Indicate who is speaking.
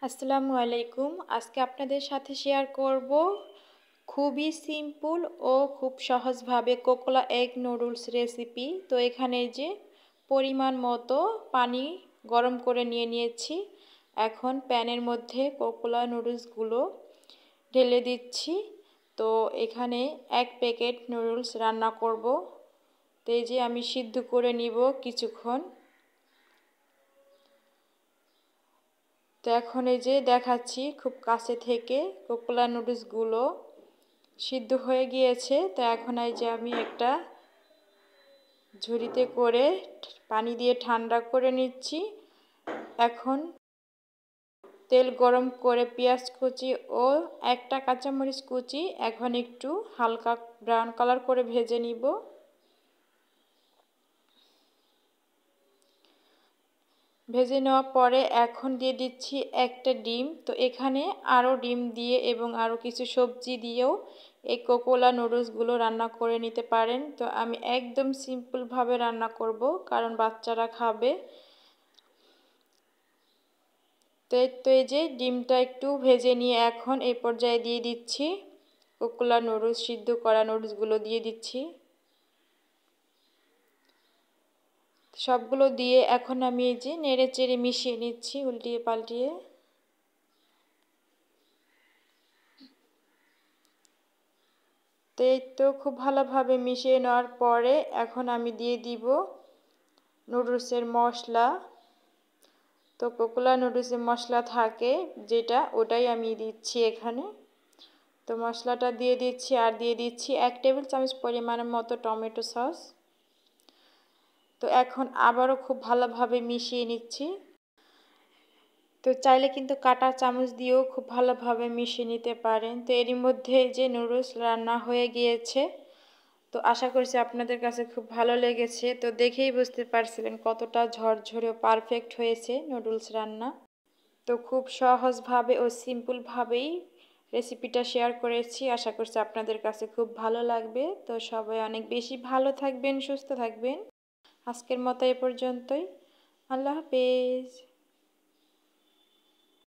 Speaker 1: আসসালামু আলাইকুম। আজকে আপনাদের সাথে শেয়ার করব খুবই সিম্পল ও খুব সহজভাবে কোকোলা এগ নুডলস রেসিপি। তো এখানে যে পরিমাণ মতো পানি গরম করে নিয়েছি। এখন প্যানের মধ্যে কোকোলা নুডলসগুলো ঢেলে দিচ্ছি। তো এখানে 1 প্যাকেট নুডলস রান্না করব। তো এই যে আমি সিদ্ধ করে নিব কিছুক্ষণ। তো এখন এই যে দেখাচ্ছি খুব কাছে থেকে কোকোলা নুডলসগুলো সিদ্ধ হয়ে গিয়েছে। তো এখন এই যে আমি একটা ঝুড়িতে করে পানি দিয়ে ঠান্ডা করে নিচ্ছি। এখন তেল গরম করে পেঁয়াজ কুচি ও একটা কাঁচামরিচ কুচি এখন একটু হালকা ব্রাউন কালার করে ভেজে নিব। ভেজে নেওয়ার পরে এখন দিয়ে দিচ্ছি একটা ডিম। তো এখানে আরও ডিম দিয়ে এবং আরও কিছু সবজি দিয়েও এই কোকোলা নুডলসগুলো রান্না করে নিতে পারেন। তো আমি একদম সিম্পলভাবে রান্না করব, কারণ বাচ্চারা খাবে। তো এই যে ডিমটা একটু ভেজে নিয়ে এখন এই পর্যায়ে দিয়ে দিচ্ছি কোকোলা নুডলস, সিদ্ধ করা নুডলসগুলো দিয়ে দিচ্ছি। সবগুলো দিয়ে এখন আমি এই যে নেড়ে চেড়ে মিশিয়ে নিচ্ছি উল্টিয়ে পাল্টিয়ে। তো এই তো খুব ভালোভাবে মিশিয়ে নেওয়ার পরে এখন আমি দিয়ে দিব নুডলসের মশলা। তো কোকোলা নুডলসের মশলা থাকে যেটা, ওটাই আমি দিচ্ছি এখানে। তো মশলাটা দিয়ে দিচ্ছি আর দিয়ে দিচ্ছি 1 টেবিল চামচ পরিমাণের মতো টমেটো সস। তো এখন আবারও খুব ভালোভাবে মিশিয়ে নিচ্ছি। তো চাইলে কিন্তু কাঁটা চামচ দিয়েও খুব ভালোভাবে মিশিয়ে নিতে পারেন। তো এরই মধ্যে যে নুডলস রান্না হয়ে গিয়েছে। তো আশা করছি আপনাদের কাছে খুব ভালো লেগেছে। তো দেখেই বুঝতে পারছিলেন কতটা ঝরঝরে ও পারফেক্ট হয়েছে নুডলস রান্না। তো খুব সহজভাবে ও সিম্পলভাবেই রেসিপিটা শেয়ার করেছি। আশা করছি আপনাদের কাছে খুব ভালো লাগবে। তো সবাই অনেক বেশি ভালো থাকবেন, সুস্থ থাকবেন। আজকের মতো এ পর্যন্তই। আল্লাহ হাফেজ।